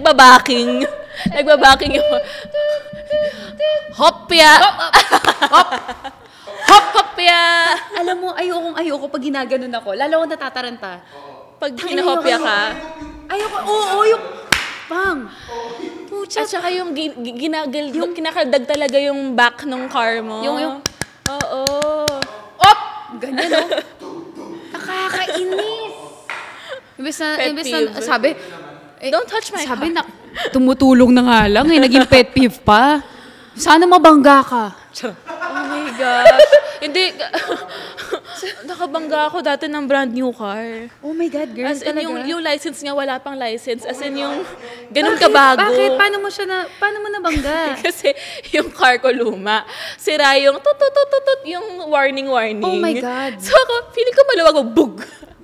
nagbabaking. Nagbabaking yung hopya. Hop! Hopya. Alam mo, ayoko pag ginaganon ako. Lalo ako natataranta. Pag hinahopya ka. Ayoko, oo, yung pang. At saka yung kinakaldag talaga yung back ng car mo. Yung oo. Op! Ganyan, no? Nakakainis. Imbes na, sabi, don't touch my sabi car. na, tumutulong na nga lang, naging pet peeve pa. Sana mabangga ka. Oh my gosh. Hindi, nakabangga ako dati ng brand new car. Oh my God, girl, As in, talaga? yung license nga, wala pang license. As in, yung ganun kabago. Bakit? Paano mo nabangga? Kasi yung car ko luma. Sira yung tutut, yung warning. Oh my God. So ako, feeling ko maluwag ako, bug.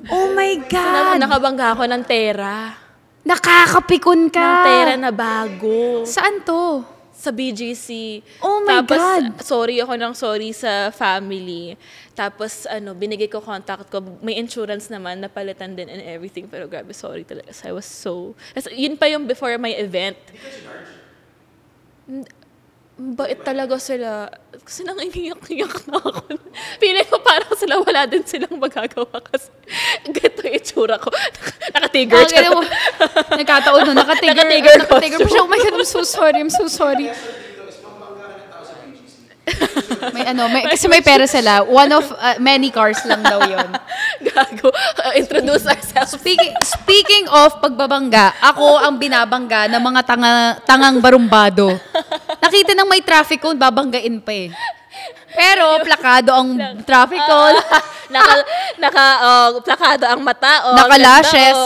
Oh my God. Nakabangga ako ng Terra. Nakakapikon ka. Ng Terra na bago. Saan to? Sa BGC. Oh my God. Sorry sa family. Tapos, binigay ko contact ko. May insurance naman, napalitan din and everything. Pero grabe, sorry talaga. So, I was so... Yun pa yung before my event. Bait talaga sila. Kasi nangiyak na ako. Feeling ko parang sila wala din silang magagawa kasi ganito yung itsura ko. Naka-tiger. Nagkataon nun. Naka-tiger pa siya. Oh my God, I'm so sorry. Kasi may pera sila. One of many cars lang daw yun. Gago. Introduce ourselves. Speaking of pagbabangga, ako ang binabangga ng mga tangang barumbado. Nakita ng may traffic cone, babanggain pa eh. Pero plakado ang traffic cone. Plakado ang mata. Naka-lashes.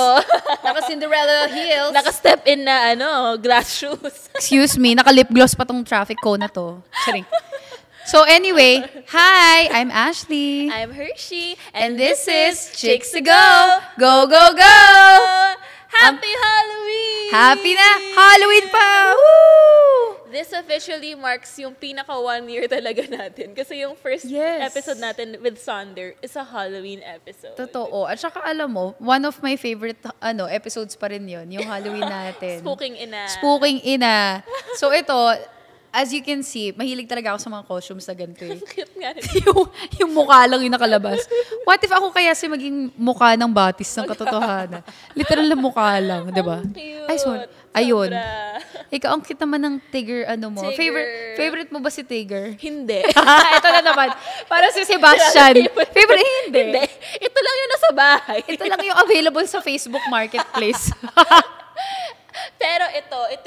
Naka-Cinderella heels. Naka-step in na glass shoes. Excuse me, naka-lip gloss pa tong traffic cone na to. Charing. So anyway, hi, I'm Ashley. I'm Hershey. And this is Chicks to Go. Go, go, go! Happy Halloween! Happy na! Halloween pa! Woo! This officially marks yung pinaka 1 year talaga natin. Kasi yung first episode natin with Sonder is a Halloween episode. Totoo. At saka alam mo, one of my favorite episodes pa rin yun, yung Halloween natin. Spooking Ina. So ito, as you can see, mahilig talaga ako sa mga costumes na ganito eh. Cute nga rin. yung mukha lang yung nakalabas. What if ako kaya maging mukha ng batis ng katotohanan? Literal na mukha lang, di ba? Cute. Ay, sorry. Ayun. Sobra. Ikaw, ang cute naman ng Tigger, mo. Tigger. Favorite mo ba si Tigger? Hindi. Ito na naman. Para si Sebastian. Favorite? Hindi. Ito lang yung nasa bahay. Ito lang yung available sa Facebook Marketplace. Pero ito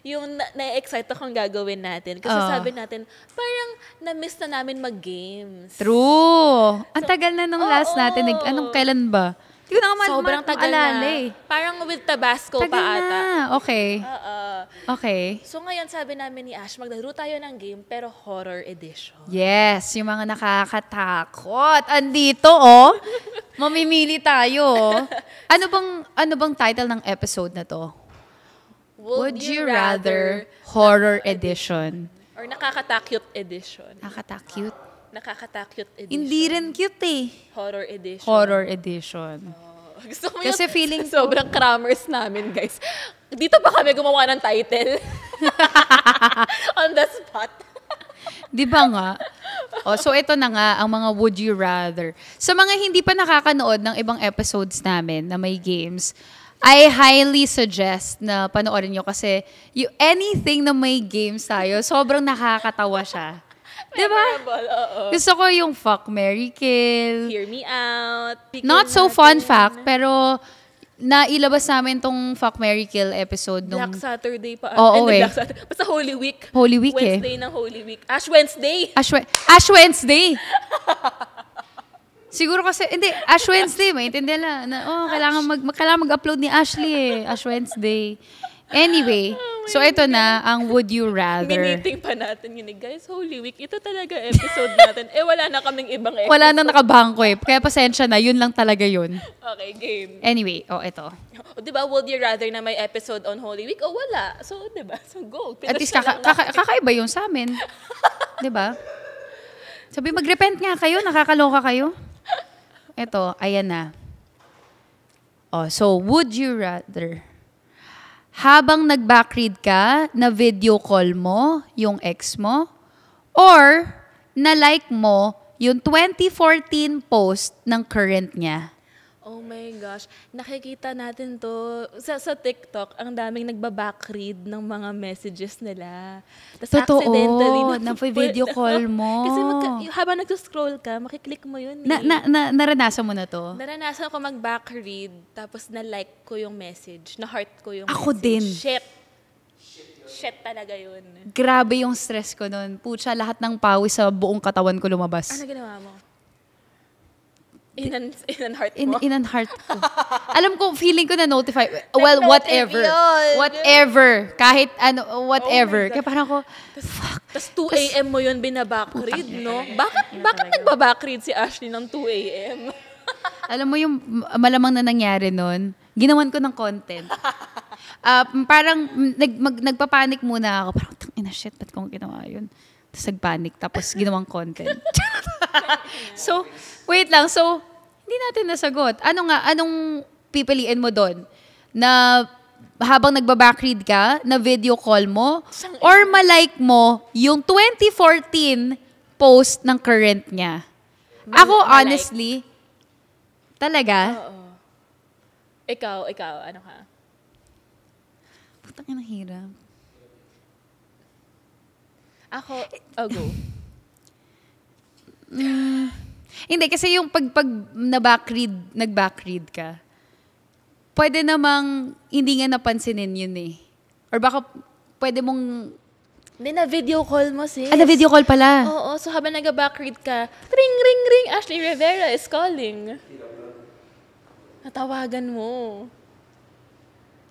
yung na-excite akong gagawin natin. Kasi sabi natin, parang na-miss na namin mag-games. True. Ang tagal na nung last natin. Anong kailan ba? Hindi ko na sobrang tagal na. Parang with Tabasco tagal pa ata. Na. Okay. Okay. So ngayon sabi namin ni Ash, maglalaro tayo ng game pero horror edition. Yes, yung mga nakakatakot. Andito, mamimili tayo. Ano bang title ng episode na to? Would you rather horror edition? Or nakakatakot edition. Nakakatakot edition. Hindi rin cute eh. Horror edition. Gusto ko kasi feeling sobrang crammers namin, guys. Dito pa kami gumawa ng title. On the spot. Di ba nga? So ito na nga ang mga would you rather. Sa mga hindi pa nakakanood ng ibang episodes namin na may games, I highly suggest na panoorin nyo kasi anything na may games tayo, sobrang nakakatawa siya. Diba? Gusto ko yung Fuck, Marry, Kill. Hear Me Out. Not so fun fact, pero nailabas namin tong Fuck, Marry, Kill episode nung... Black Saturday pa. Oo eh. Basta Holy Week. Holy Week Wednesday ng Holy Week. Ash Wednesday. Ash Wednesday. Siguro kasi, hindi, Ash Wednesday, maintindihan na, kailangan mag-upload ni Ashley eh, Ash Wednesday. Anyway, so ito na, ang Would You Rather. Miniting pa natin yun eh, guys, Holy Week, ito talaga episode natin. Wala na kaming ibang episode. Wala na nakabangko eh, kaya pasensya na, yun lang talaga yun. Okay, game. Anyway, ito. Diba, would you rather na may episode on Holy Week? Wala. So, diba, so go. At least kakaiba yun sa amin. Diba? Sabi, mag-repent nga kayo, nakakaloka kayo. Ito, ayan na. So would you rather habang nag-backread ka, na video call mo yung ex mo, or na-like mo yung 2014 post ng current niya. Oh my gosh. Nakikita natin to sa TikTok, ang daming nagba-backread ng mga messages nila. Tas Totoo, accidentally na-video call mo. Kasi habang nag-scroll ka, makiklik mo yun. Naranasan mo na to? Naranasan ko mag-backread, tapos na-like ko yung message, na-heart ko yung Ako message. din. Shit talaga yun. Grabe yung stress ko nun. Pucha, lahat ng pawis sa buong katawan ko lumabas. Ano ginawa mo? In-heart mo? In-heart ko. Alam ko, feeling ko na-notify. Well, whatever. Yun. Whatever. Kahit ano, whatever. Oh my God. Kaya parang ako, Tapos 2 a.m. mo yun binabackread, no? Bakit nagbabackread si Ashley ng 2 a.m.? alam mo yung malamang na nangyari nun, ginawan ko ng content. Parang nagpapanik muna ako. Parang, ina shit, ba't kong ginawa yun? Tapos nagpanik, tapos ginawang content. So, wait lang. So, hindi natin nasagot. Anong pipiliin mo doon? Na habang nagba-backread ka, na video call mo, or malike mo yung 2014 post ng current niya? Ako, honestly, talaga? Oo. Ikaw, ano ka? Putang ina, hirap. Ako, go. Hindi, kasi yung pag nag-backread ka, pwede namang hindi nga napansinin yun eh. Or baka pwede mong... Hindi na video call mo, sis. na video call pala. Oo, so habang nag-backread ka, ring, ring, ring, Ashley Rivera is calling. Natawagan mo.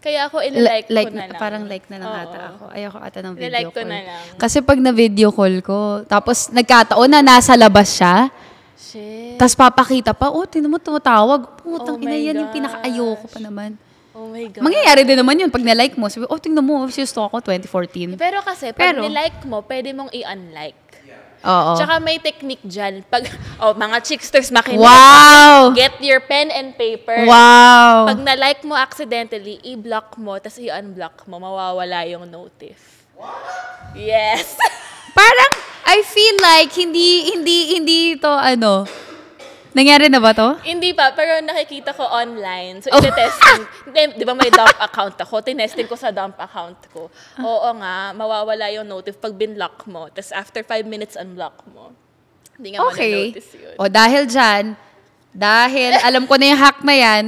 Kaya ako ilike ko na lang. Parang like na lang ata ako. Ayoko ata ng video Ilike ko call. na lang. Kasi pag na-video call ko, tapos nagkataon na nasa labas siya, Shit. tapos papakita pa, tingnan mo tumatawag. Putang Oh ina, my yan yung gosh. pinaka-ayoko pa naman. Oh my God. Mangyayari din naman yun pag na-like mo. Sabi, tingnan mo, gusto ako 2014. Pero kasi, pag nilike mo, pwede mong i-unlike. Oo. Tsaka may technique dyan. Pag, mga chicksters makinig. Wow! Get your pen and paper. Wow! Pag na-like mo accidentally, i-block mo, tapos i-unblock mo, mawawala yung notif. Yes! Parang, I feel like, hindi to nangyari na ba to? Hindi pa, pero nakikita ko online. So, ite-testing. Di ba may dump account ako? Tinesting ko sa dump account ko. Oo nga, mawawala yung notif pag binlock mo. Tapos after 5 minutes, unblock mo. Hindi nga ma-notice yun. O dahil dyan, alam ko na yung hack na yan,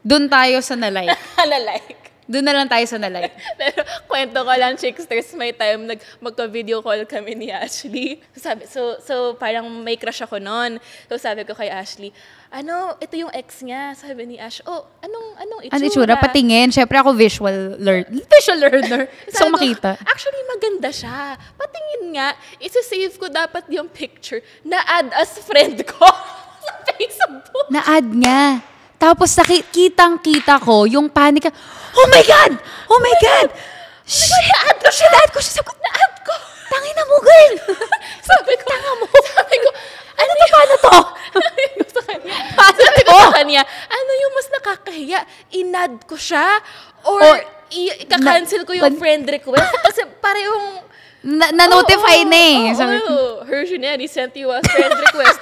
dun tayo sa na-like. Like. Doon na lang tayo sa na-like. Pero kwento ko lang, chicksters, may time magka-video call kami ni Ashley. So parang may crush ako noon. So sabi ko kay Ashley, ito yung ex niya. Sabi ni Ash, anong itsura? Ano itsura? Patingin. Siyempre ako visual learner. So makita. Actually, maganda siya. Patingin nga, isa-save ko dapat yung picture na add as friend ko sa Facebook. Na-add niya. Tapos kitang-kita ko yung panic. Oh my God! Oh my God! Shit! Na-add ko siya. Sabi ko, na-add ko. Tangina mo, girl! Sabi ko, ano to, paano to? Sabi ko sa kanya, ano yung mas nakakahiya? In-add ko siya? Or ika-cancel ko yung friend request? Kasi parehong... Na-notify na eh. Hershey na yan, he sent you a friend request.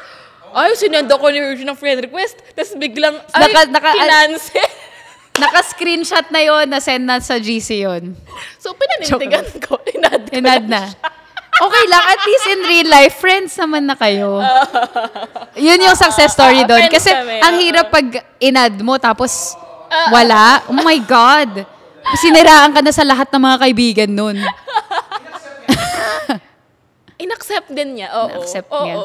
Ay, sinendo ko ni Hershey ng friend request. Tapos biglang, kinancel. Naka-screenshot na yon, na-send na sa GC yon. So, pinanintigan ko. Inad na. Okay lang, at least in real life, friends naman na kayo. Yun yung success story doon. Kasi ang hirap pag inad mo, tapos wala. Oh my God. Siniraan ka na sa lahat ng mga kaibigan nun. In-accept din niya. Oo. In-accept niya.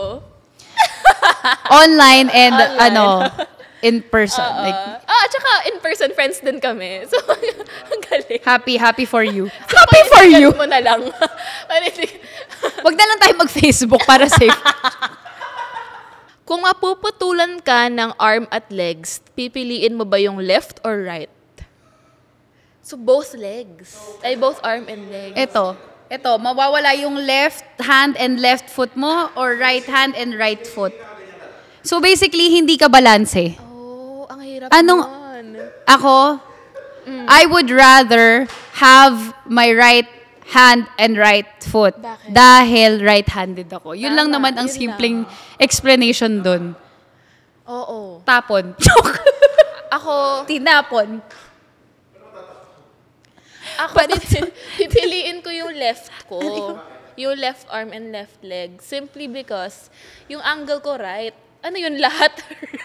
Online and in person. At saka in person friends din kami. So, ang galing. Happy for you. So, happy for you. mo na lang. Wag na lang tayo mag-Facebook para safe. Kung mapuputulan ka ng arm at legs, pipiliin mo ba yung left or right? So, both legs. Ay, both arm and legs. Ito, mawawala yung left hand and left foot mo or right hand and right foot. So basically, hindi ka balanse. Oh, ang hirap nun. I would rather have my right hand and right foot. Bakit? Dahil right-handed ako. Yun lang Tama, naman ang yun simpleng explanation dun. Oo. Tapon. Joke. Ako, Tinapon. pipiliin ko yung left ko. Yung left arm and left leg. Simply because, yung angle ko right. Ano yun, lahat right.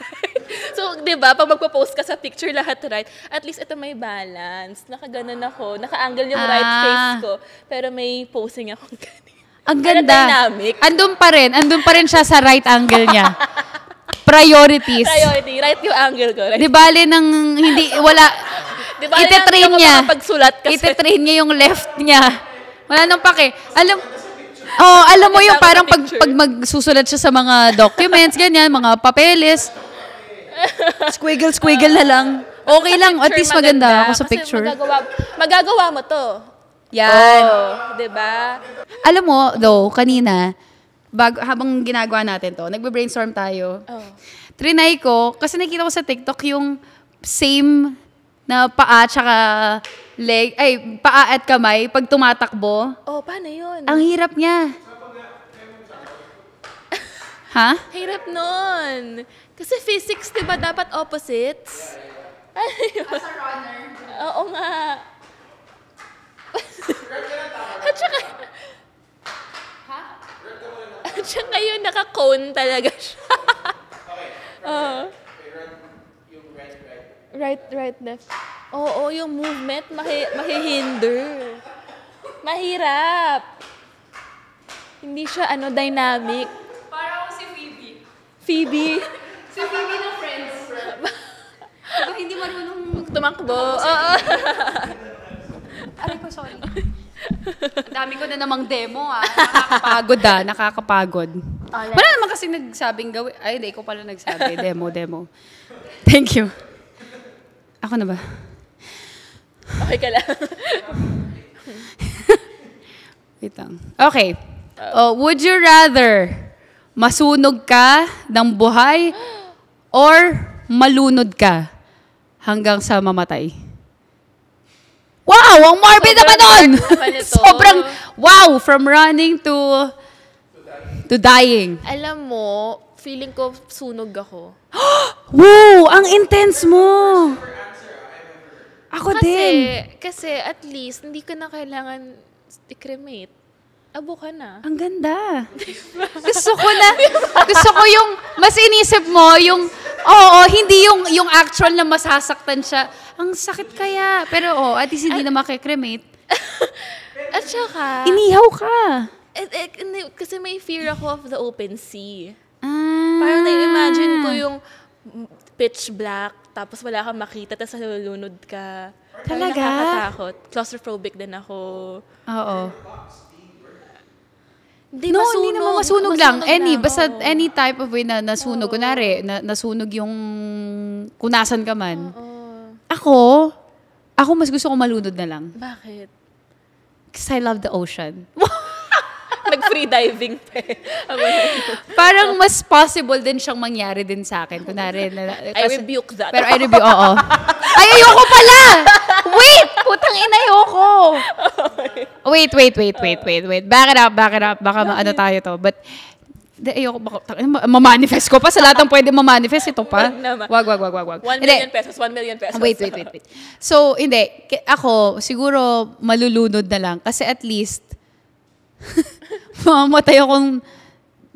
So, di ba, pag magpo-post ka sa picture, lahat right. At least ito may balance. Nakaganon ako. Naka-angle yung right face ko. Pero may posing akong ganito. Ang Pero ganda. dynamic. Andun pa rin siya sa right angle niya. Priorities. Priority. Right yung angle ko. Right? Di bale nang hindi, wala, Di ba, ite-train niya. Pagsulat kasi. Ite-train niya yung left niya. Wala nang pake. Alam mo yung parang pag magsusulat siya sa mga documents, ganyan, mga papeles. Squiggle na lang. Okay lang, at least maganda ako sa Kasi picture. magagawa mo to. Yan. Oh, di ba? Alam mo, though, kanina, habang ginagawa natin to, nagbe-brainstorm tayo. Oh. Trinay ko, kasi nakita ko sa TikTok yung same na paa tsaka paa at kamay pag tumatakbo. Oh, paano yun? Ang hirap niya. Ha? Hirap nun. Kasi physics, di ba, dapat opposites? Ano yun? As a runner. Oo nga. At saka, at saka yun, naka-cone talaga siya. Right, left. Oo, yung movement, mahihinder. Mahirap. Hindi siya, dynamic. Parang si Phoebe. Phoebe. Si Phoebe na Friends. Diba hindi marunong... Tumakbo. Oo. Aray ko, sorry. Ang dami ko na namang demo Nakakapagod. Wala naman kasi nagsabing gawin. Ay, hindi ko pala nagsabi. Demo. Thank you. Ako na ba? Okay ka lang. Wait lang. Okay. Would you rather masunog ka ng buhay or malunod ka hanggang sa mamatay? Wow! Ang morbid naman nun! Sobrang, wow! From running to dying. Alam mo, feeling ko sunog ako. Wow! Ang intense mo! Ako din. Kasi at least, hindi ko na kailangan i-cremate. Abo ka na. Ang ganda. Gusto ko yung, mas inisip mo, yung, hindi yung actual na masasaktan siya. Ang sakit kaya. Pero at least hindi na makikremate. At saka, Inihaw ka. kasi may fear ako of the open sea. Ah. Parang na-imagine ko yung pitch black, tapos wala kang makita, tapos nalulunod ka. Talaga? Parang nakakatakot. Claustrophobic din ako. Oo. Hindi Hindi naman masunog lang. Basta oo. any type of way na nasunog. Kunwari, nasunog yung kunasan ka man. Oo. Ako mas gusto ko malunod na lang. Bakit? Because I love the ocean. Nag-free diving pa eh. Parang mas possible din siyang mangyari din sa akin. Kunwari, I rebuke that. Pero I rebuke, oo. Ay, ayoko pala! Wait! Putang ina, ayoko! Wait. Back it up. Baka ano tayo to. But, ayoko, mamanifest ko pa. Sa lahat ng pwede mamanifest, ito pa. Wag. 1 million pesos, 1 million pesos. Wait. So, hindi. Ako, siguro, malulunod na lang. Kasi at least, mamamatay akong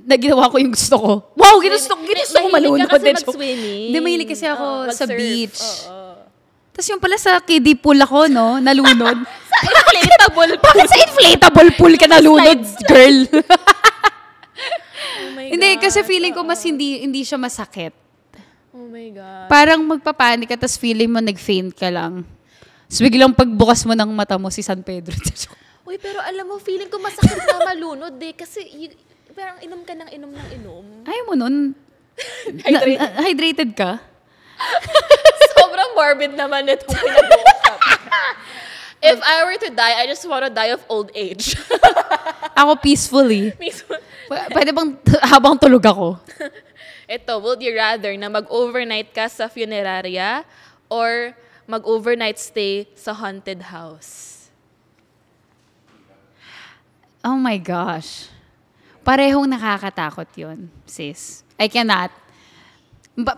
naginawa ko yung gusto ko. Wow, ginusto ko malunod. Mahilig ka kasi mag-swimming. Hindi, mahilig kasi ako sa mag-surf. beach. Oo. Tapos yung pala sa kiddie pool ako, no? Nalunod. Sa inflatable pool. Bakit sa inflatable pool ka nalunod, girl? Oh my Hindi, God. kasi feeling ko mas hindi siya masakit. Oh my God. Parang magpapanik ka, tapos feeling mo nag-faint ka lang. Tapos biglang pagbukas mo ng mata mo si San Pedro. Uy, pero alam mo, feeling ko masakit na malunod eh. Kasi parang inom ka ng inom. Ayaw mo nun. Hydrated. Hydrated ka? Sobrang morbid naman itong pinag-uusap. If I were to die, I just want to die of old age. Ako peacefully. Pwede bang habang tulog ako? Ito, would you rather na mag-overnight ka sa funeraria or mag-overnight stay sa haunted house? Oh my gosh. Parehong nakakatakot yun, sis. I cannot.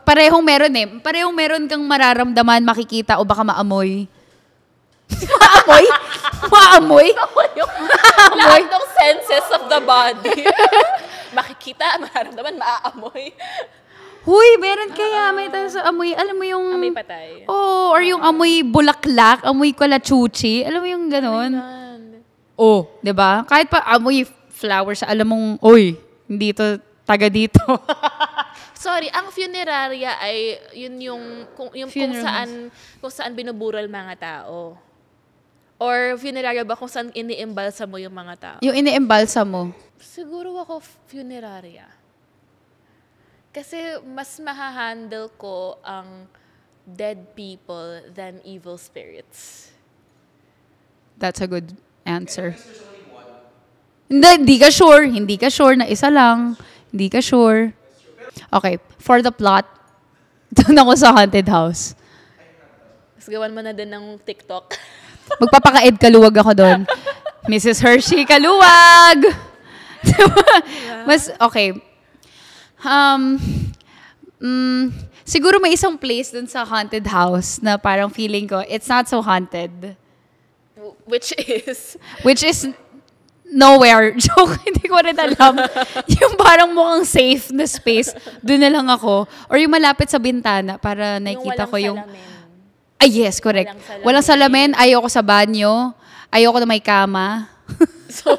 Parehong meron eh. Parehong meron kang mararamdaman, makikita, o baka maamoy. Maamoy? Maamoy? Lahat ng senses of the body. Makikita, mararamdaman, maaamoy. Huy, meron kaya may sa amoy. Alam mo yung... Amoy patay. Oh, or yung amoy bulaklak, amoy kalachuchi. Alam mo yung ganon? Oh, 'di ba? Kahit pa amoy flowers, alam mong, oy, hindi to taga dito. Sorry, ang funeraria ay yun yung kung saan binubural mga tao. Or funeraria ba kung saan iniimbalsa mo yung mga tao? Yung iniimbalsa mo. Siguro ako funeraria. Kasi mas mahahandle ko ang dead people than evil spirits. That's a good answer. Hindi ka sure. Hindi ka sure na isa lang. Hindi ka sure. Okay, for the plot, doon ako sa haunted house. Mas gawan mo na din ng TikTok. Magpapaka-Ed Kaluwag ako doon. Mrs. Hershey Kaluwag! Mas, okay. Siguro may isang place doon sa haunted house na parang feeling ko, it's not so haunted. Which is nowhere. Joke, hindi ko rin alam. Yung parang mukhang safe na space, doon na lang ako. Or yung malapit sa bintana para nakikita ko yung... Salamin. Ay, yes, correct. Walang salamin. Ayoko sa banyo. Ayoko na may kama. So,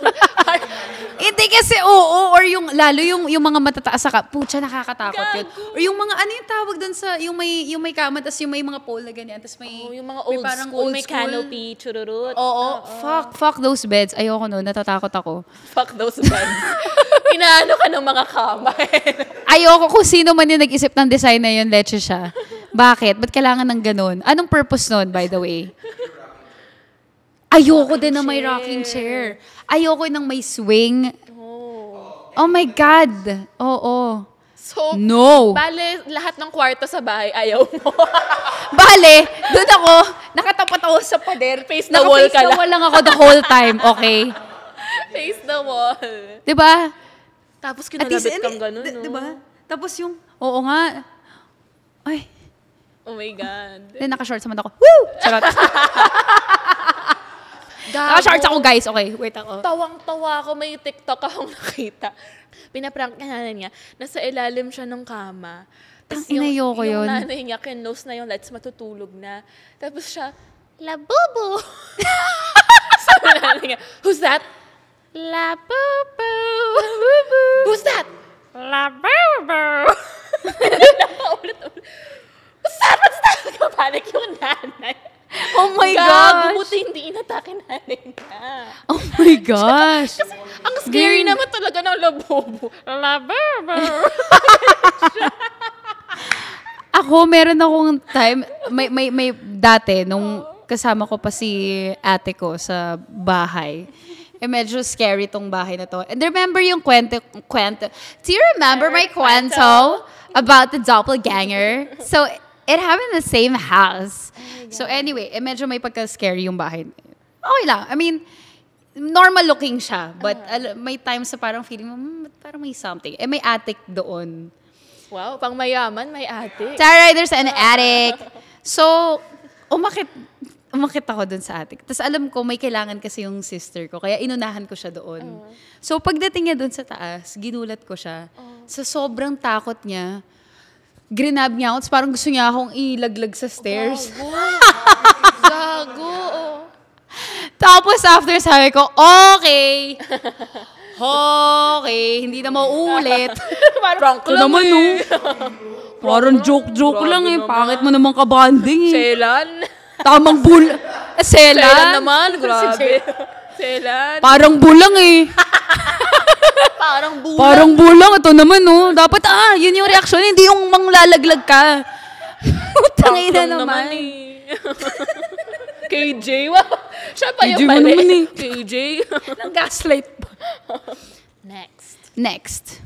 hindi kasi oo. Or yung, lalo yung mga matataas sa pucha, nakakatakot yun. Or yung mga, ano yung tawag doon sa, yung may kama, tapos yung may mga pole na ganyan, tapos may... yung mga old school, may canopy, chururut. Oo. Fuck those beds. Ayoko no, natatakot ako. Fuck those beds. Inaano ka ng mga kama. Ayoko kung sino man yung nag-isip ng design na yun, leche siya. Bakit? Ba't kailangan ng ganun? Anong purpose nun, by the way? Ayoko din na may rocking chair. Ayoko nang may swing. Oh my God. Oo. So, no. Bale, lahat ng kwarto sa bahay, ayaw mo. Bale, doon ako, nakatapat ako sa pader. Face the wall ka lang. Naka-face the wall lang ako the whole time, okay? Face the wall. Diba? Tapos kinalabit kang ganun, no? Diba? Tapos yung, oo nga. Ay. Oh my God. Then naka-shorts naman ako. Woo! Charot. Naka-shorts ako, guys. Okay, wait ako. Tawang-tawa ako. May TikTok akong nakita. Pinaprank niya. Nasa ilalim siya ng kama. Tapos Inayoko yun. Yung nanay niya, kinlose na yung lights, matutulog na. Tapos siya, Labubu! Sabi na nanay niya, who's that? Labubu! Who's that? Labubu! Nakaulit-ulit. What's that? Kapanik yung nanay. Oh my gosh! Gago, buti hindi inatake nanay niya. Oh my gosh! Kasi ang scary naman talaga ng labubu. Labubu! Ako, meron akong time, may dati, nung kasama ko pa si ate ko sa bahay, medyo scary tong bahay na to. And remember yung kwento, do you remember my kwento about the doppelganger? So, it happened in the same house. So anyway, medyo may pagka-scary yung bahay. Okay lang. I mean, normal looking siya. But may times na parang feeling mo, parang may something. May attic doon. Wow, pang mayaman, may attic. Tara, there's an attic. So, umakit ako doon sa attic. Tapos alam ko, may kailangan kasi yung sister ko. Kaya inunahan ko siya doon. So pagdating niya doon sa taas, ginulat ko siya. Sa sobrang takot niya, grinab niya ako. Parang gusto niya akong ilaglag sa stairs. Gago. Tapos after sabi ko, okay. Hindi na mauulit. Parang ito naman, no? Parang joke-joke lang eh. Pangit mo naman kabanding eh. Selan. Tamang Selan? Selan naman, grabe. Selan. Parang bulang eh. Parang bulang. Parang bulang. Ito naman, no? Dapat, yun yung reaksyon. Hindi yung manglalaglag ka. Tangay na naman. KJ, wow. Siya pa yung KJ mo pala. naman eh. KJ. Nang gaslight pa. Next.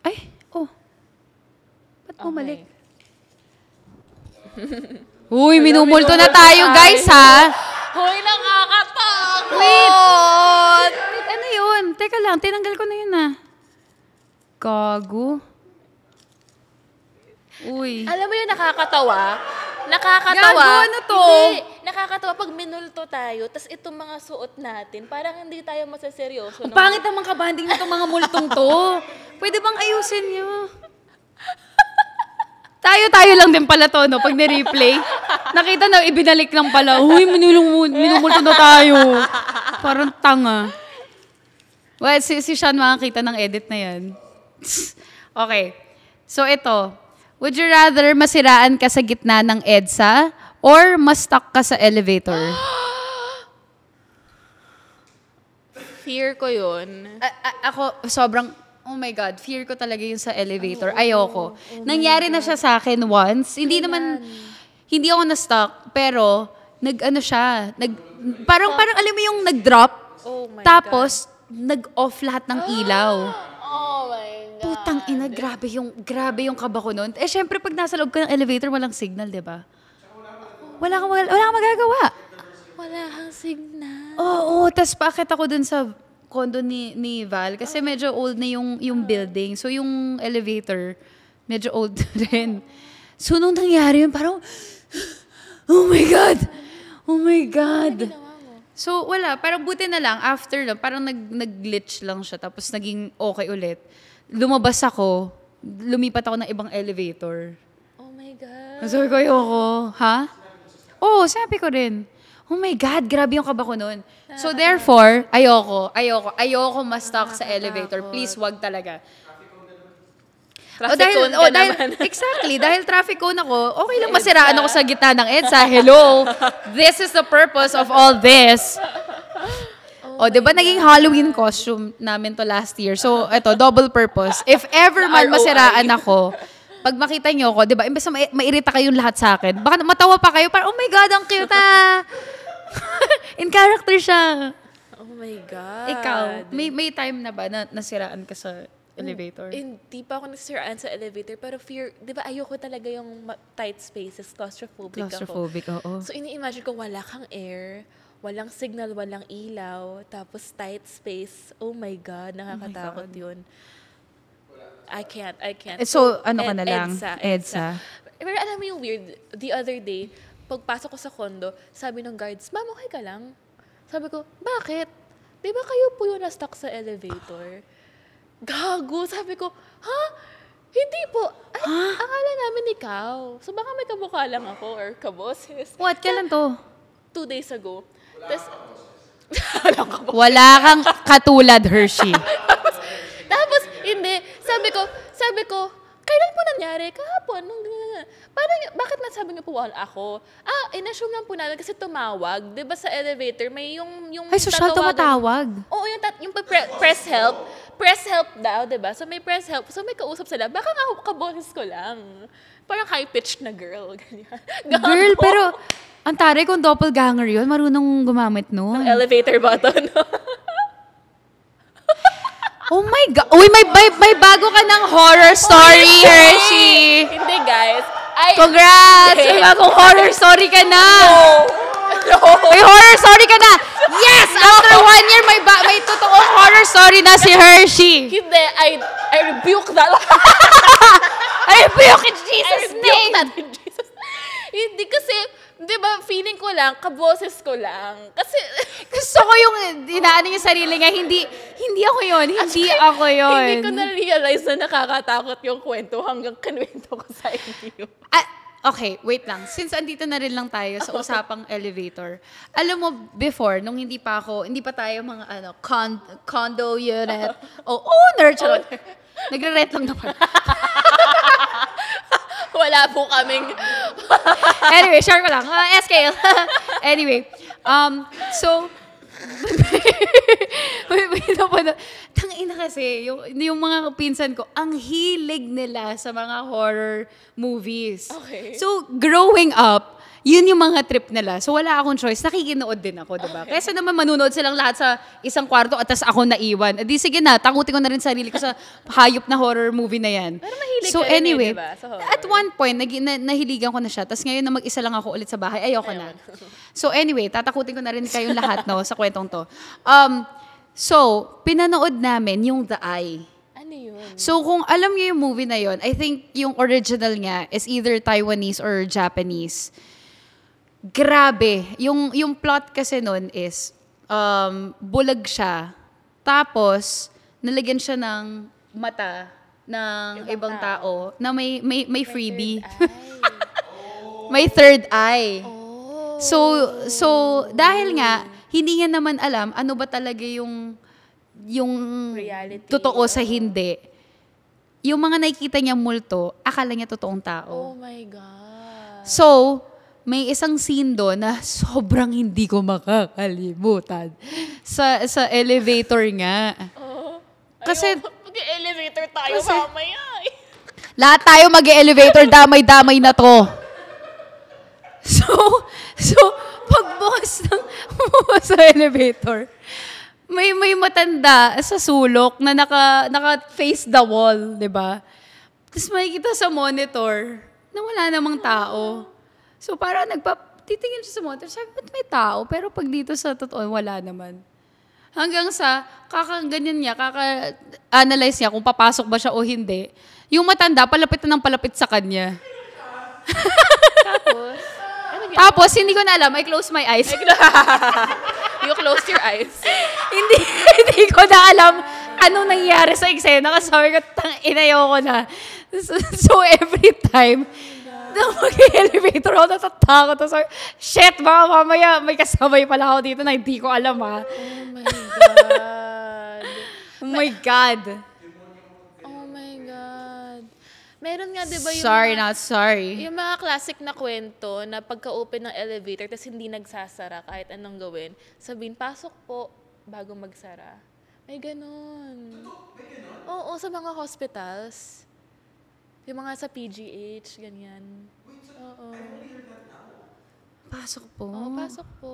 Ay, Ba't bumalik? Uy, minumulto na tayo, guys, ha? Hoy, nakakatakot! Wait! Ano yun? Teka lang, tinanggal ko na yun, ah. Gago. Uy. Alam mo yung nakakatawa? Nakakatawa. Gago, ano to? Hindi, nakakatawa pag minulto tayo, tas itong mga suot natin, parang hindi tayo masaseryoso. Ang pangit naman kabanding nitong mga multong to. Pwede bang ayusin nyo? Tayo lang din pala to, no? Pag ni-replay. Nakita na, ibinalik lang pala. Uy, minumulto na tayo. Parang tanga. Well, si Sean makakita ng edit na yan. Okay. So, ito. Would you rather masiraan ka sa gitna ng EDSA or ma-stuck ka sa elevator? Fear ko yun. Ako, sobrang, oh my God, fear ko talaga yung sa elevator. Ayoko. Nangyari na siya sa akin once. Hindi ako na-stuck, pero, parang alam mo yung nag-drop, tapos, nag-off lahat ng ilaw. Oh my God. Putang ina, grabe yung kaba ko nun. Eh, syempre, pag nasa loob ka ng elevator, walang signal, di ba? Wala kang magagawa. Wala kang signal. Oo, tas paakit ako dun sa condo ni Val kasi medyo old na yung building. So, yung elevator, medyo old rin. So, nung nangyari yun, parang, oh my God! Oh my God! So, wala. Parang buti na lang, after lang, parang nag-glitch lang siya. Tapos, naging okay ulit. Lumabas ako, lumipat ako ng ibang elevator. Oh my God. Sabi ko, ayoko. Ha? Oo, sabi ko rin. Oh my God, grabe yung kaba ko nun. So therefore, ayoko ma-stuck sa elevator. Please, wag talaga. Traffic cone ka naman. Exactly, dahil traffic cone ako, okay lang masiraan ako sa gitna ng EDSA. Hello, this is the purpose of all this. O, di ba naging Halloween costume namin to last year? So, eto, double purpose. If ever man masiraan ako, pag makita nyo ako, di ba, imbes na mairita kayong lahat sa akin, baka matawa pa kayo, parang, oh my God, ang cute ah! In character siya. Oh my God. Ikaw, may time na ba na nasiraan ka sa elevator? Hindi pa ako nasiraan sa elevator, pero fear, di ba ayoko talaga yung tight spaces, claustrophobic ako. Oo. So, ini-imagine ko, wala kang air, walang signal, walang ilaw, tapos tight space. Oh my God, nakakatakot yun. I can't. So, ano ka na lang? EDSA. Pero alam mo yung weird, the other day, pagpasok ko sa condo, sabi ng guards, ma'am, okay ka lang? Sabi ko, bakit? Di ba kayo po yung na-stuck sa elevator? Gago, sabi ko, ha? Hindi po. Ay, akala namin ikaw. So baka may kamukha lang ako or kaboses. What? Kailan to? 2 days ago. Tapos, wala kang katulad, Hershey. Tapos, hindi. Sabi ko, kailan po nangyari? Kahapon. Parang, bakit nasabi niyo po ako? In-assume lang po namin kasi tumawag. Di ba sa elevator, may yung Ay, so siya tumatawag? Oo, yung press help. Press help daw, di ba? So may press help. So may kausap sila. Baka nga kaboses ko lang. Parang high-pitched na girl. Ganyan. Girl, pero ang taray kung doppelganger yun, marunong gumamit nun. Elevator button. Oh my God. Uy, may bago ka ng horror story, Hershey. Hindi, guys. Congrats! May bagong horror story ka na. No. May horror story ka na. Yes! After 1 year, may totoong horror story na si Hershey. Hindi, I rebuke that. I rebuke in Jesus' name. That in Jesus. Hindi kasi, di ba, feeling ko lang, kaboses ko lang. Kasi, gusto ko yung inaano yung sarili nga, hindi ako yun. Hindi ako yun. Hindi ko na-realize na nakakatakot yung kwento hanggang kanwento ko sa inyo. Okay, wait lang. Since andito na rin lang tayo sa usapang elevator, alam mo, before, nung hindi pa tayo mga condo unit, o owner, charot. Nagre-rent lang naman. Wala po kaming... Anyway, share ko lang. SKL. Anyway, so, tangina kasi, yung mga pinsan ko, ang hilig nila sa mga horror movies. Okay. So, growing up, Yun yung mga trip nila. So wala akong choice. Nakikinood din ako, diba? Kesa naman manunood silang lahat sa isang kwarto at tas ako naiwan. Di sige na, takutin ko na rin sarili ko sa hayop na horror movie na yan. Pero mahilig so ka rin anyway, diba? Sa horror. at one point, nahiligan ko na siya. Tapos ngayon na mag-isa lang ako ulit sa bahay, ayoko na. So anyway, tatakutin ko na rin kayong lahat no, sa kwentong to. So, pinanood namin yung The Eye. Ano yun? So, kung alam niyo yung movie na yun, I think yung original niya is either Taiwanese or Japanese. Grabe. Yung plot kasi nun is, bulag siya. Tapos, nalagyan siya ng mata ng ibang tao na may freebie. May third eye. So, dahil nga, hindi niya naman alam ano ba talaga yung reality. Totoo sa hindi. Yung mga nakikita niya multo, akala niya totoong tao. Oh my God. So, may isang scene doon na sobrang hindi ko makakalimutan. Sa elevator nga. Kasi, mag-elevator tayo mamaya. lahat tayo mag-elevator, damay-damay na to. So, pagbukas sa elevator, may matanda sa sulok na naka-face the wall, di ba? Tapos makikita sa monitor na wala namang tao. So, parang titingin siya sa monitor, sabi, ba't may tao? Pero pag dito sa totoo, wala naman. Hanggang sa, ganyan niya, kaka-analyze niya kung papasok ba siya o hindi. Yung matanda, palapit na ng palapit sa kanya. Tapos, hindi ko na alam, I close my eyes. You close your eyes. hindi ko na alam anong nangyayari sa eksena kasi sabi ko, inayaw ko na. So, every time na mag-elevator ako, natatakot ako. Shit, baka mamaya may kasabay pala ako dito na hindi ko alam, ha. Oh my God. Oh my God. Oh my God. Meron nga, di ba yung Not sorry. Yung mga classic na kwento na pagka-open ng elevator tapos hindi nagsasara kahit anong gawin, sabihin, pasok po bago magsara. May ganun. Oo, sa mga hospitals. Yung mga sa PGH, ganyan. Oo. Pasok po. Oo, pasok po.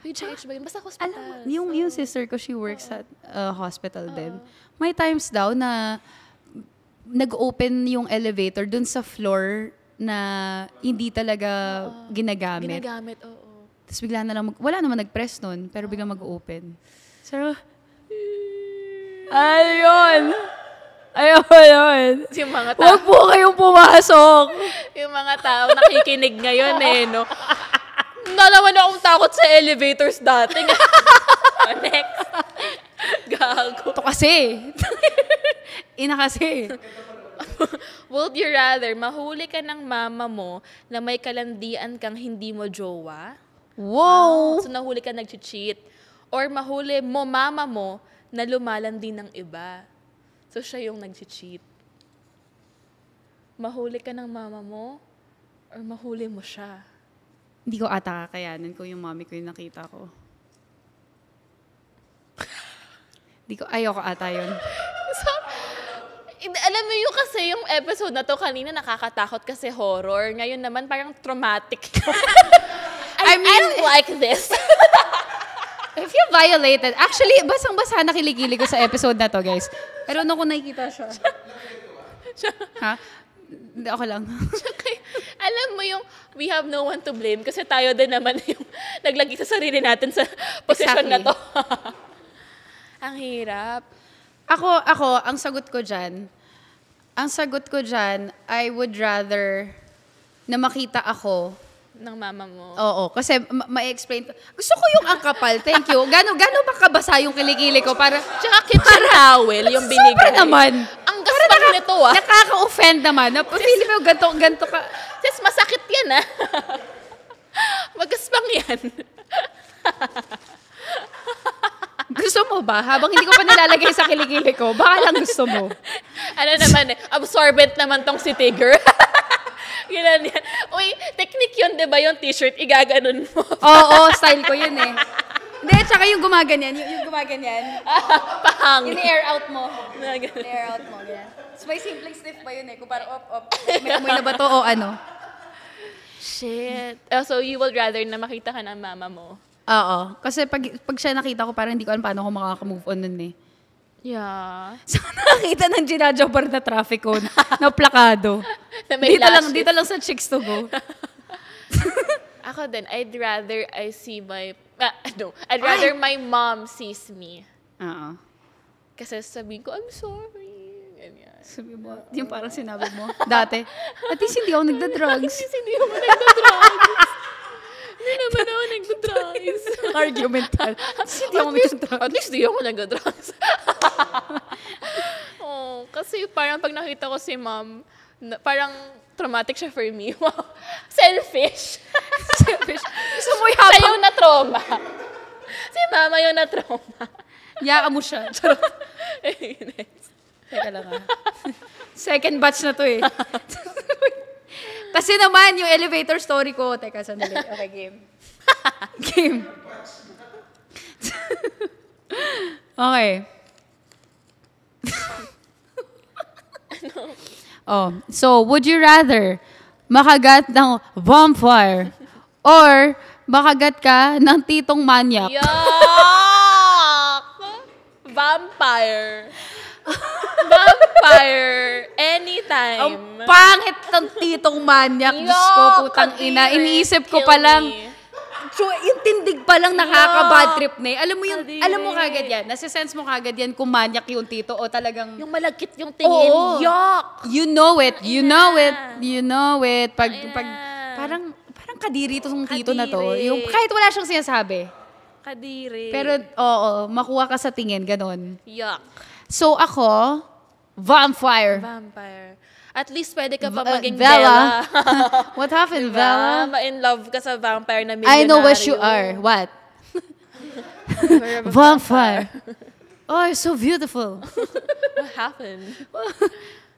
PGH ba yun? Basta hospitals. Yung sister ko, she works at hospital din. May times daw na nag-open yung elevator dun sa floor na hindi talaga ginagamit. Oo. Tapos bigla na lang, wala naman nag-press nun, pero bigla mag-open. So, ayun. Yung mga tao, Huwag po kayong pumasok. yung mga tao nakikinig ngayon no? Nalaman akong takot sa elevators dati. Next. Gago. Ito kasi. Ina kasi. Would you rather mahuli ka ng mama mo na may kalandian kang hindi mo jowa? Wow. So nahuli ka nag-cheat. Or mahuli mo mama mo na lumalandi ng iba. So siya yung nag-cheat. Mahuli ka ng mama mo or mahuli mo siya? Hindi ko ata kakayanin kung yung mami ko yung nakita ko. Ayoko ata yun. So, alam mo yung kasi yung episode na to kanina nakakatakot kasi horror. Ngayon naman parang traumatic. I don't like this. If you violated, actually, basang-basa nakiligili ko sa episode na to, guys. Pero nung ko nakikita siya. Ha? Hindi, ako lang. Alam mo yung we have no one to blame kasi tayo din naman yung naglagi sa sarili natin sa posisyon na to. Ang hirap. Ako, ang sagot ko dyan, I would rather na makita ako. Ng mama mo. Oo, kasi ma-explain. Gusto ko yung ang kapal, thank you. Gano'n ba kabasa yung kilikili ko para... Tsaka kitchen towel yung binigay. Sobra naman. Ang gaspang nito Nakaka-offend naman. Pili mo ganto ka. Sis, masakit yan Magaspang yan. Gusto mo ba? Habang hindi ko pa nilalagay sa kilikili ko, baka lang gusto mo. Ano naman absorbent naman tong si Tigger. Yan. Uy, technique yun, di ba? Yung t-shirt, igaganon mo. Oo, style ko yun eh. Hindi, tsaka yung gumaganyan. Yung gumaganyan. Pahangin. Ini-air out mo. I-air out mo. Ganyan. So, may simpleng sniff pa yun eh. Kung parang, op. May amoy na ba to o ano? Shit. Oh, so you would rather na makita ka ng mama mo? Oo. Kasi pag siya nakita ko, parang hindi ko alam paano ako makaka-move on nun eh. Yeah. So, nakakita ng ginadyobar na traffic ko na plakado. Na may Dito lang sa Chicks to Go. Ako din, I'd rather I see my... I'd rather my mom sees me. Oo. Kasi sabihin ko, I'm sorry. Ganyan. Sabi mo, yung parang sinabi mo, dati, at least hindi ako nagda-drugs. At least hindi ako nagda-drugs. Hindi naman ako nagda-drugs. Argumental. At least hindi ako nagda-drugs. Oh, kasi parang pag nakita ko si mom, parang traumatic siya for me. Wow. Selfish. Selfish. So, mo Siya yung na-trauma. Si mama yung na-trauma. Yaka mo siya. Charot. Teka lang Second batch na to eh. Kasi naman, yung elevator story ko. Teka, sandali. Okay, game. Game. Okay. So, would you rather makagat ng vampire or makagat ka ng titong manyak? Yuck! Vampire. Vampire. Anytime. Ang pangit ng titong manyak. Diyos ko, putang ina. Iniisip ko pa lang. So, yung tindig pa lang nakaka-bad trip na eh. Alam mo kagad yan. Nasa-sense mo kagad yan kung manyak yung tito o talagang... Yung malagkit yung tingin. Oo. Yuck! You know it. You know it. You know it. Pag parang kadiri itong tito na to. Yung, kahit wala siyang sinasabi. Kadiri. Pero, oo, makuha ka sa tingin, ganon. Yuck. So, ako, vampire. Vampire. At least pwede ka pa maging Bella. Bella. What happened, Diba? Bella? Ma-in love ka sa vampire na milyonaryo. I know what you are. What? Vampire. Oh, you're so beautiful. What happened?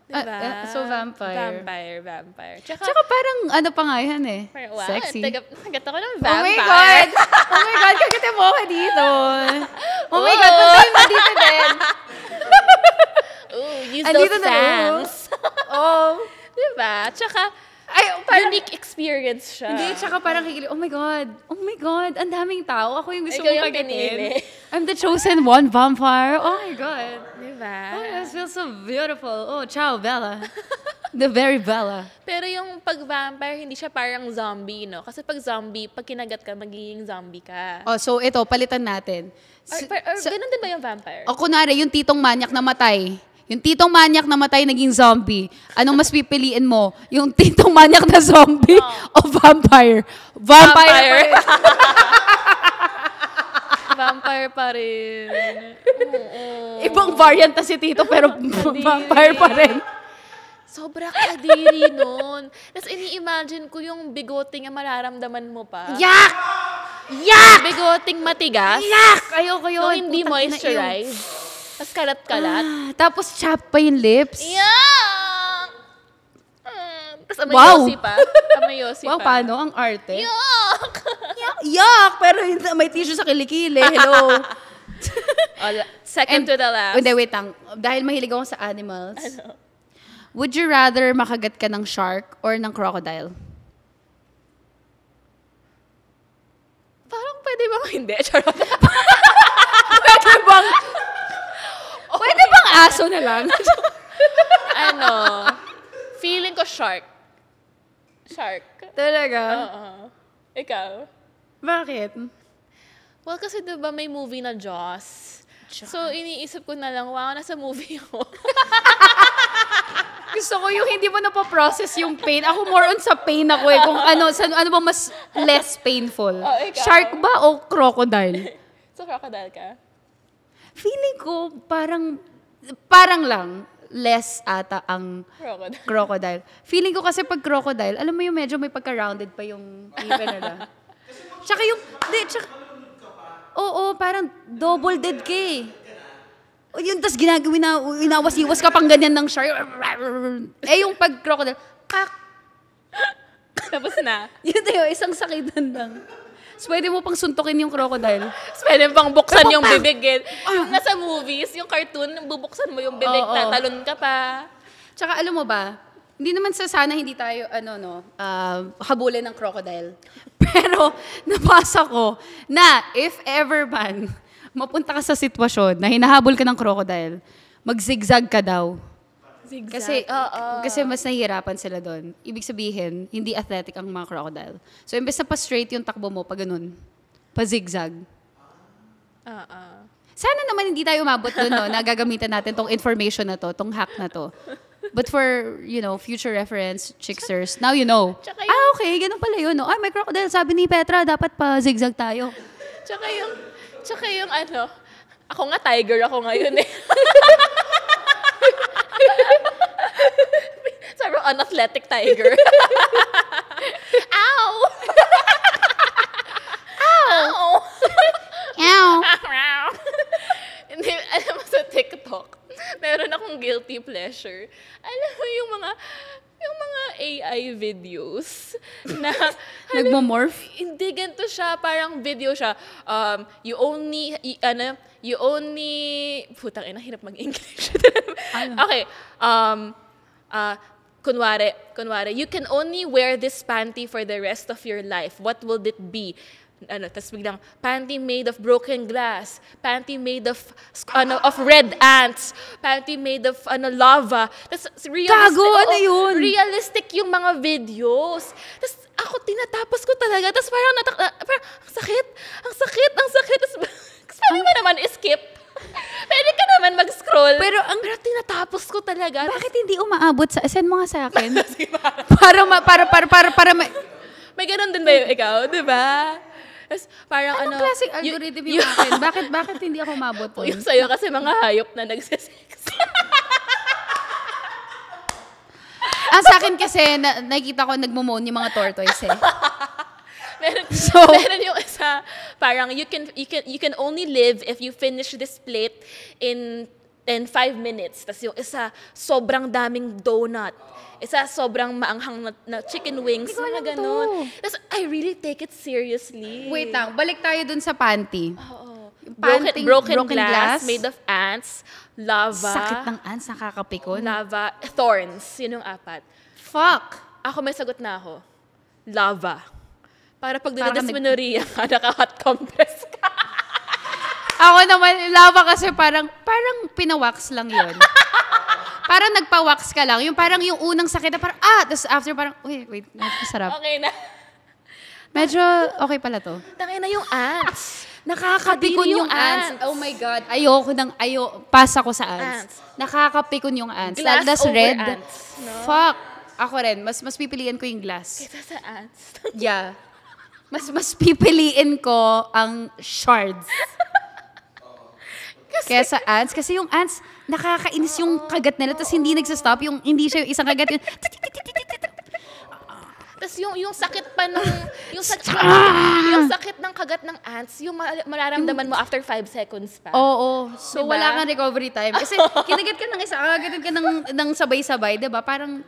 Diba? So, vampire. Vampire. Tsaka parang, ano pa nga yan eh. Wow, Sexy. Nagat ako ng Oh my vampire. God! Oh my God, kagati mo ka dito. Oh my God, patayin mo dito din. Ooh, use Andito those na, fangs. Oh. Diba? Tsaka, Parang, unique experience siya. hindi, tsaka parang kikilig, oh my God, ang daming tao. Ako yung gusto Ikaw mong yung kagatin. pinili. I'm the chosen one vampire. Oh my God. Diba? Oh, this feels so beautiful. Oh, ciao, Bella. The very Bella. Pero yung pag-vampire, hindi siya parang zombie, no? Kasi pag zombie, pag kinagat ka, magiging zombie ka. Oh, so ito, palitan natin. Or ganun din ba yung vampire? O kunwari, yung titong manyak na matay. Yung titong manyak na matay naging zombie. Anong mas pipiliin mo? Yung titong manyak na zombie o vampire? Vampire. Vampire pa rin. Ibang variant na si Tito pero vampire pa rin. Sobra kadiri nun. Tapos ini-imagine ko yung bigoting na mararamdaman mo pa. Yak! Yak! Bigoting matigas. Yak! Ayoko yun. Nung hindi Putang ina, moisturized. Tapos kalat-kalat. Tapos chap pa yung lips. Yuck! Tapos amoy Wow. yosi pa. Amoy yosi Wow, pa. paano? Ang arte. Yuck! Yak! Pero may tissue sa kilikili. Hello. Second to the last. Hindi, wait lang. Dahil mahilig ako sa animals. Ano? Would you rather makagat ka ng shark or ng crocodile? Parang pwede bang hindi? Charot. Pwede bang aso na lang? Ano? Feeling ko shark. Shark. Talaga? Oo. Ikaw? Bakit? Well, kasi diba may movie na Jaws. So, iniisip ko na lang, wow, nasa movie ako. Gusto ko yung hindi mo napaprocess yung pain. Ako more on sa pain ako eh. Kung ano ba mas less painful? Oh, ikaw? Shark ba o crocodile? So, crocodile ka? Feeling ko parang lang less ata ang Crocodile. crocodile. Feeling ko kasi pag crocodile, alam mo yung medyo may pagka-rounded pa yung ngipin nila. Tsaka yung, oo, parang double dead ka eh. O yun, tas ginagawin na, inawas-iwas ka pang ganyan ng shark. Eh yung pag crocodile, pak! Tapos na. Yun na yun, isang sakitan lang. So, pwede mo pang suntukin yung crocodile. Pwede bang buksan yung bibig. Yung nasa movies, yung cartoon, bubuksan mo yung bibig, Oo. tatalon ka pa. Tsaka alam mo ba, hindi naman sana hindi tayo, habulin ng crocodile. Pero, nabasa ko na if ever man, mapunta ka sa sitwasyon na hinahabol ka ng crocodile, mag-zigzag ka daw. Zigzag. Kasi mas nahihirapan sila doon. Ibig sabihin, hindi athletic ang mga crocodile. So, imbes na pa-straight yung takbo mo, pa ganun, pa-zigzag. Sana naman hindi tayo umabot doon, no, na gagamitan natin tong information na to, tong hack na to. But for, future reference, chicksters, now you know. Okay, ganun pala yun. No? Ay, may crocodile. Sabi ni Petra, dapat pa zigzag tayo. Tsaka yung ako nga tiger ako ngayon eh. Sobrang unathletic tiger. Ow! Ow! Ow! Hindi, alam mo sa TikTok, meron akong guilty pleasure. Alam mo yung mga AI videos na nagmo-morph? Hindi ganito siya, parang video siya. You only putang ina, hirap mag-English. Okay. Kunwari, you can only wear this panty for the rest of your life. What will it be? Tas biglang, panty made of broken glass, panty made of red ants, panty made of lava. Tas realistic, yun? Realistic yung mga videos. Tas ako tinatapos ko talaga. Tas parang ang sakit. Tas pwede mo naman skip. Pwede ka naman mag-scroll. Pero tinatapos ko talaga. Bakit hindi umaabot send mo nga sa akin? para may ganun din ba yung ikaw, di ba? Tapos parang anong klaseng algorithm yung akin? Bakit hindi ako umabot doon? Yung sa'yo kasi mga hayop na nagsisex. Ang sa akin kasi, nakikita ko nagmo-moan yung mga tortoise eh. Meron yung isa, parang you can only live if you finish this plate in 5 minutes. Tapos yung isa, sobrang daming donut. Isa, sobrang maanghang na chicken wings. Mga ganun. Tapos, I really take it seriously. Wait lang, balik tayo dun sa panty. Oo. Broken glass made of ants, lava. Sakit ng ants, nakakapikon. Lava, thorns. Yun yung 4. Fuck! Ako may sagot na ako. Lava. Para pag dinadasmenorrhea ka, naka-hot compress ka. Ako naman, lava kasi parang pinawax lang yun. Parang nagpa-wax ka lang. Yung parang yung unang sakit na parang, tapos after parang, wait, masarap. Okay na. Medyo okay pala to. Tangin na yung ants. Nakakapikon yung ants. Oh my God. Pass ako sa ants. Nakakapikon yung ants. Glass That's over red. ants. No? Fuck. Ako rin. Mas pipiliin ko yung glass. Kaysa sa ants. Yeah. Mas pipiliin ko ang shards. Kaya sa ants, kasi yung ants, nakakainis yung kagat nila, tapos hindi nagsastop, hindi siya yung isang kagat, tapos yung sakit pa ng, yung sakit ng kagat ng ants, yung mararamdaman mo after 5 seconds pa. Oo. So, diba? wala kang recovery time. Kasi, kinagat ka ng isa, kagagat ka ng sabay-sabay, diba? Parang,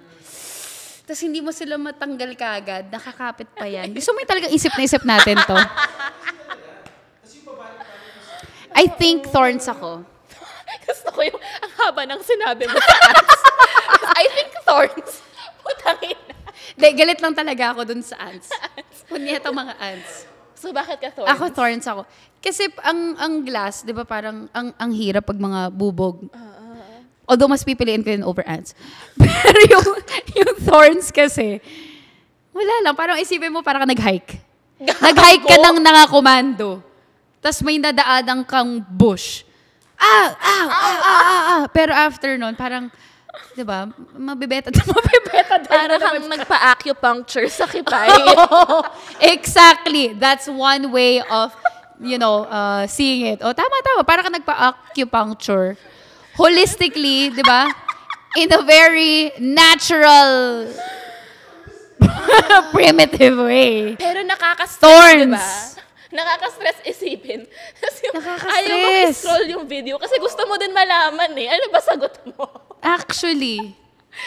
tapos hindi mo sila matanggal kagad, nakakapit pa yan. Gusto mo yung talagang isip na isip natin to. I think thorns ako. Gusto ko yung ang haba ng sinabi mo sa ants. I think thorns. Putangin na. Galit lang talaga ako dun sa ants. Punyeta mga ants. So bakit ka thorns? Ako thorns ako. Kasi ang glass, di ba parang ang hirap pag mga bubog. Although mas pipiliin ko yun over ants. Pero yung thorns kasi, wala lang. Parang isipin mo parang nag-hike. Nag-hike ka ng nangakomando. Tapos may nadaadang kang bush. Pero after nun, parang, di ba, mabibeta. Para kang nagpa-acupuncture sa kipay. Exactly. That's one way of, seeing it. Tama. Para kang nagpa-acupuncture. Holistically, di ba? In a very natural, primitive way. Pero nakaka-stress, Thorns. di ba? Nakaka-stress isipin. Nakaka-stress. Ayaw mo i-scroll yung video kasi gusto mo din malaman eh. Ano ba sagot mo? Actually.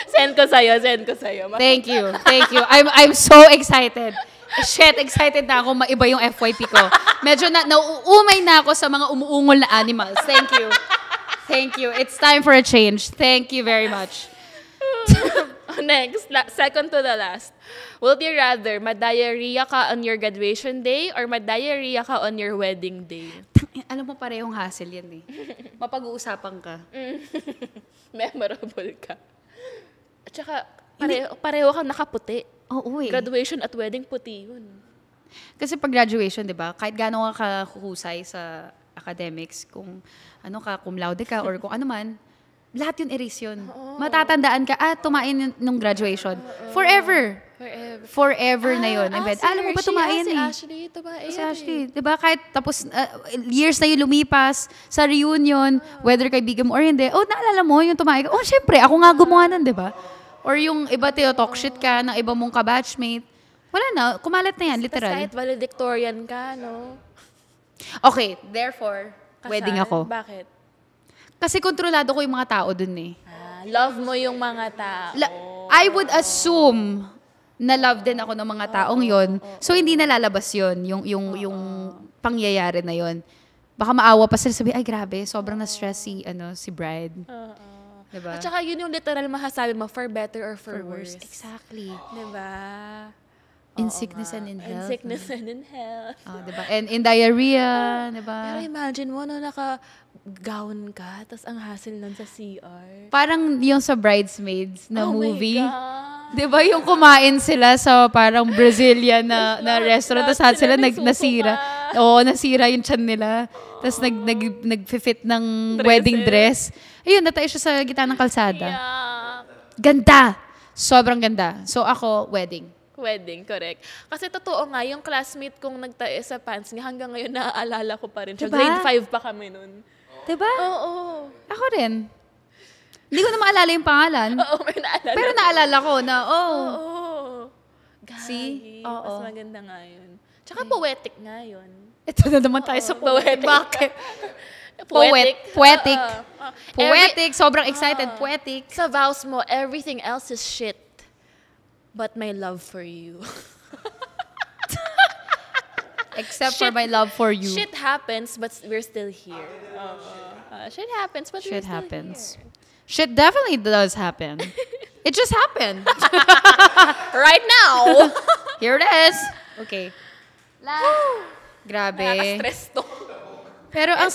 Send ko sa'yo. Thank you. I'm so excited. Shit, excited na ako maiba yung FYP ko. Medyo nauumay na ako sa mga umuungol na animals. Thank you. It's time for a change. Thank you very much. On Next, second to the last. Would you rather ma-diarrhea ka on your graduation day or ma-diarrhea ka on your wedding day? Alam mo, parehong hassle yan eh. Mapag-uusapan ka. Memorable ka. At saka, pareho kang nakaputi. Oo eh. Graduation at wedding, puti yun. Kasi pag graduation, di ba, kahit gano'n ka kahuhusay sa academics, kung ano ka, cum laude ka, or kung ano man, lahat yun erase yun. Matatandaan ka, tumain nung graduation. Forever. Forever na yun. Alam mo ba tumain si eh? Ashley, tumain. Si Ashley. Di ba, kahit tapos years na yung lumipas sa reunion, whether kaibigan mo or hindi, naalala mo yung tumain ka. Syempre, ako nga gumawa nun, di ba? Or yung iba talk shit ka ng iba mong kabatchmate. Wala na, kumalat na yan, literal. Tapos kahit valedictorian ka, no? Okay, therefore, Kasal? wedding ako. Bakit? Kasi kontrolado ko yung mga tao dun eh. Love mo yung mga tao. I would assume na love din ako ng mga taong yon. So, hindi nalalabas yon yung pangyayari na yon. Baka maawa pa sila sabi, ay grabe, sobrang na-stress si bride. Diba? At saka yun yung literal masasabi mo, for better or for worse. Exactly. Diba? In sickness and in health. In sickness and in health. Diba? And in diarrhea, diba? Pero imagine mo, naka-gown ka, tapos ang hassle nun sa CR. Parang yung sa Bridesmaids na movie. My God. Diba yung kumain sila sa parang Brazilian na restaurant, tapos lahat sila nasira. Oo, nasira yung tiyan nila. Tapos nag-fit ng wedding dress. Ayun, natayo siya sa gitna ng kalsada. Yeah. Ganda! Sobrang ganda. So ako, wedding. Wedding, correct. Kasi totoo nga, yung classmate kong nagtae sa pants niya, hanggang ngayon naaalala ko pa rin siya. Diba? Grade 5 pa kami nun. Diba? Oo. Ako rin. Hindi ko na maalala yung pangalan. Oo, may naalala. Pero naalala ko na, Oo. See? Mas Oo. maganda nga yun. Tsaka poetic nga yun. Ito na naman tayo sa poetic. Bakit? Poetic. Poetic. Every- Poetic. Sobrang excited. Poetic. Sa vows mo, everything else is shit. But my love for you. Except for my love for you. Shit happens, but we're still here. Shit happens, but we're Shit still happens. Shit definitely does happen. It just happened. here. Right now. Here it is. Okay. Grabe. Nakaka-stress to. Pero ang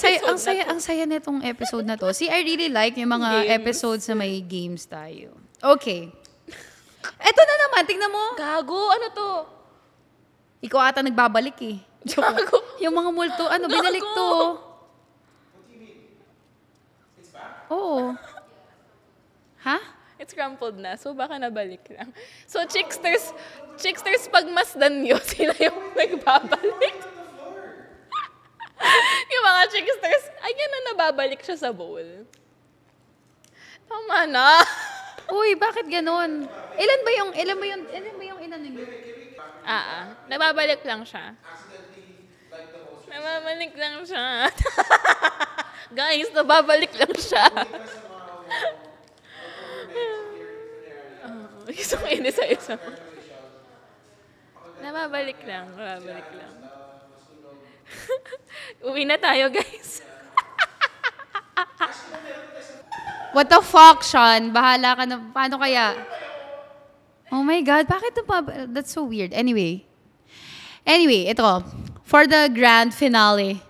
saya nitong episode na to. See, I really like yung mga episodes na may games tayo. Okay. Eto na naman, tingnan mo. Gago, ano to? Ikaw ata nagbabalik eh. Gago. Yung mga multo, binalik to. Oo. Ha? It's crumpled na, so baka nabalik lang. So, chicksters pag masdan nyo, sila yung nagbabalik. Yung mga chicksters, ayan na nababalik siya sa bowl. Tama na. Uy, bakit ganon? Ilan ba yung inano nyo? Nababalik lang siya. Nababalik lang siya. Guys, nababalik lang siya. Gusto ko isa-isa. Nababalik lang. Uwi na tayo, guys. What the fuck, Sean? Bahala ka na. Paano kaya? Oh my God, bakit that's so weird. Anyway, ito. For the grand finale.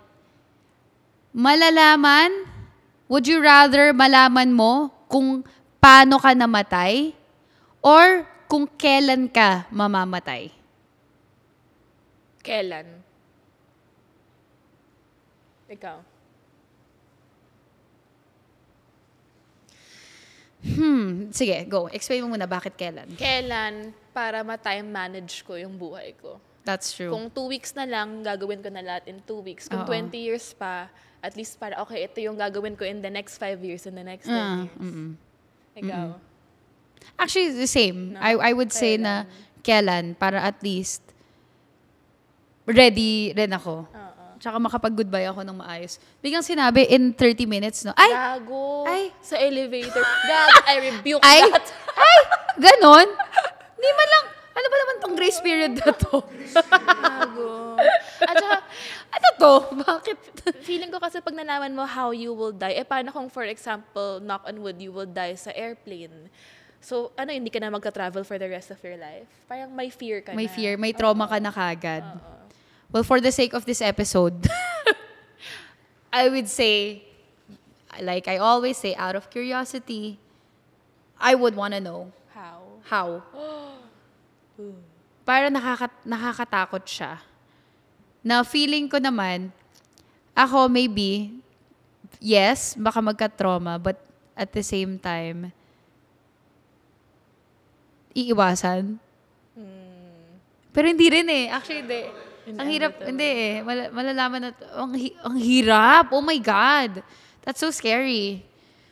Would you rather malaman mo kung paano ka namatay or kung kailan ka mamamatay? Kailan? Ikaw. Sige, go. Explain mo muna bakit kailan. Kailan para ma-time manage ko yung buhay ko. That's true. Kung 2 weeks na lang, gagawin ko na lahat in 2 weeks. Kung 20 years pa, at least para, okay, ito yung gagawin ko in the next 5 years, in the next 10 years. Ikaw? Actually, the same. No? I would say na kailan para at least ready rin ako. Tsaka makapag-goodbye ako ng maayos. Biglang sinabi in 30 minutes, no? Ay! Gago. Ay! Sa elevator. Gago, I rebuke that. Ay! Ganon? Di man lang, ano ba naman tong grace period na to? Gago. At saka, ano to? Bakit? feeling ko kasi pag nalaman mo how you will die, paano kung for example, knock on wood, you will die sa airplane? So, hindi ka na magka-travel for the rest of your life? Parang may fear ka May na. fear, may trauma ka na kagad. Well, for the sake of this episode, I would say, like I always say, out of curiosity, I would wanna know How? how. Para nakakatakot siya. Na feeling ko naman, ako maybe, yes, baka magka-trauma, but at the same time, iiwasan. Pero hindi rin eh. Actually, hindi. Ang hirap, hindi eh. Malalaman na, ang hirap. Oh my God. That's so scary.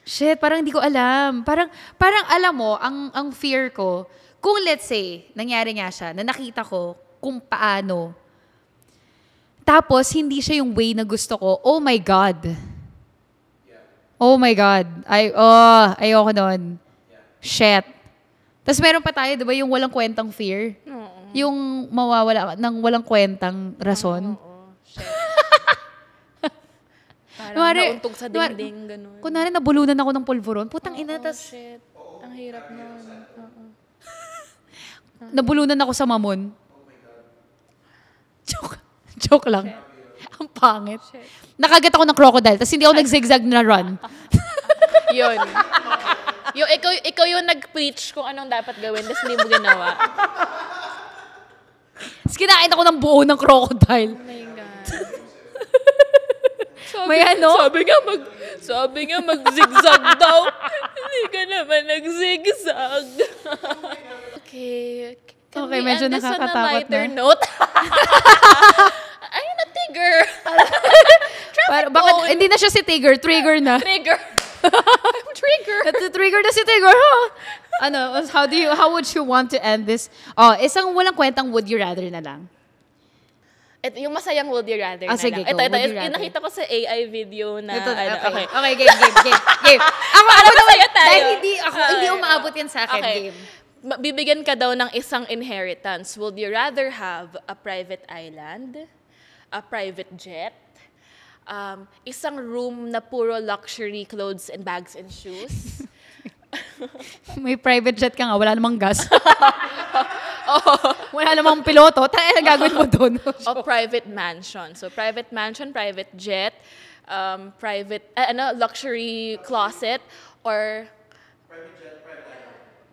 Shit, parang hindi ko alam. Parang alam mo, ang fear ko, kung let's say, nangyari nga siya, na nakita ko kung paano, tapos hindi siya yung way na gusto ko, oh my God. Oh my God. Ayoko nun. Shit. Tapos meron pa tayo, di ba, yung walang kwentang fear? Yung mawawala ng walang kwentang rason. Oo. Shit. Parang nauntog sa dingding, ganun. Kunwari nabulunan ako ng pulveron, putang ina, tas Shit. Ang hirap nun. nabulunan ako sa mamon. Joke lang. Ang pangit. Nakagat ako ng crocodile, tas hindi ako nag-zigzag na run. Yun. Ikaw yung nag-preach kung anong dapat gawin, tapos hindi mo ginawa. Tapos kinain ako ng buo ng crocodile. Oh my God. May ano? Sabi nga mag-zigzag daw. Hindi ka naman nag-zigzag. Okay. Can Okay, we medyo end this on a nakakatakot lighter na. note? Ayun na, Tigger. Bakit hindi na siya si Tigger, trigger na. Trigger. I'm trigger. Trigger na si Tigger, huh? How would you want to end this? Isang walang kwentang would you rather na lang. Ito, yung masayang would you rather na sige, lang. go. Ito, Would you rather? nakita ko sa AI video na, Ito, okay. Okay, game. Ako masaya tayo. Dahil hindi umaabot yan sa akin, Okay. game. Bibigyan ka daw ng isang inheritance. Would you rather have a private island, a private jet, isang room na puro luxury clothes and bags and shoes? May private jet ka nga, wala namang gas. Wala namang piloto. Tayo gagawin mo doon. O private mansion. So private mansion, private jet, luxury closet, or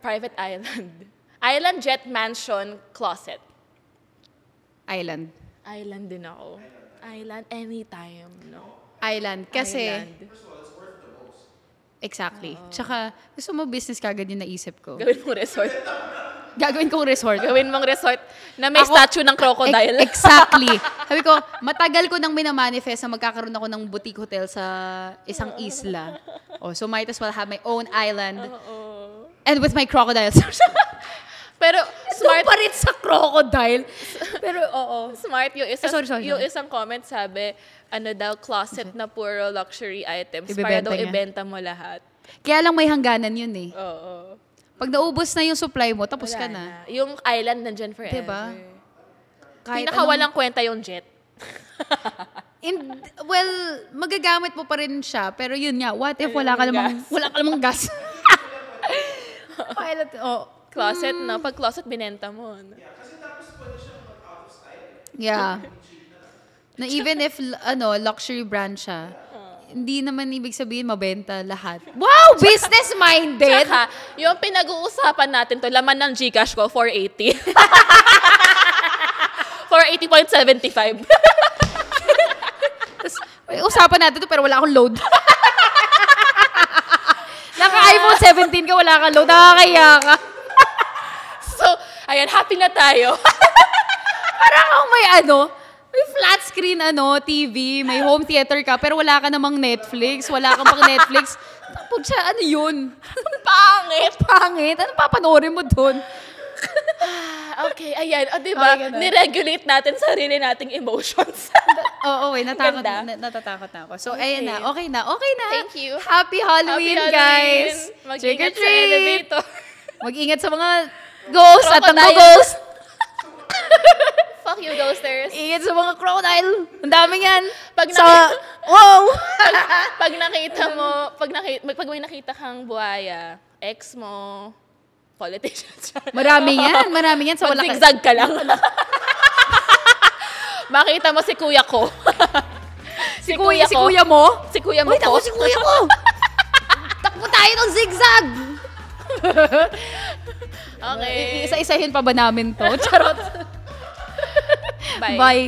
private island. Island, jet, mansion, closet. Island. Island din ako. Island anytime, no? Island. Kasi, Island. exactly. Tsaka, gusto mo business kagad yung naisip ko. Gawin mong resort. Gagawin kong resort. Gawin mong resort na may statue ng crocodile. Exactly. Sabi ko, matagal ko nang minamanifest na magkakaroon ako ng boutique hotel sa isang isla. So might as well have my own island. And with my crocodiles. Pero smart pa rin sa crocodile. Pero smart yung isang sorry. yung isang comment sabi, closet na puro luxury items para Ibebenta daw niya. ibenta mo lahat. Kaya lang may hangganan yun eh. Oo. Pag naubos na yung supply mo, tapos ka Wala na. Yung island nandyan forever. Diba? Kahit Pinakawalang kwenta yung jet. well, magagamit mo pa rin siya. Pero yun nga, what if wala ka namang gas? Pilot, Closet, no? Pag closet, binenta mo. No? Yeah. Na even if luxury brand siya, hindi naman ibig sabihin mabenta lahat. Wow! Business-minded! Tsaka, yung pinag-uusapan natin to, laman ng Gcash ko, 480. 480.75. Tapos, usapan natin to pero wala akong load. Naka-iPhone 17 ka, wala kang load. Nakakaya ka. So, ayan, happy na tayo. Parang akong may flat screen TV, may home theater ka, pero wala ka namang Netflix, wala kang pang Netflix. Tapos siya, ano yun? Pangit. Pangit. Ano papanoorin mo doon? Okay, ayan. O, diba? Okay, ganda. Niregulate natin sarili nating emotions. Oo, Ganda. natatakot na ako. So, Okay. ayan na. Okay na. Thank you. Happy Halloween, guys. Trick or Mag-ingat sa treat. elevator. Mag-ingat sa mga ghosts at ang Crocodile. ghost. Fuck you, ghosters. Ingat sa mga crocodile. Ang dami yan. Pag Wow! pag nakita mo, pag may nakita kang buhaya, ex mo, politicians. Marami yan sa wala Mag-zigzag ka lang. Makita mo si kuya ko. Si kuya mo? Si kuya mo Uy, ko. si kuya ko! Takbo tayo ng zigzag! Okay. Isa-isahin pa ba namin to? Charot. Bye. Bye.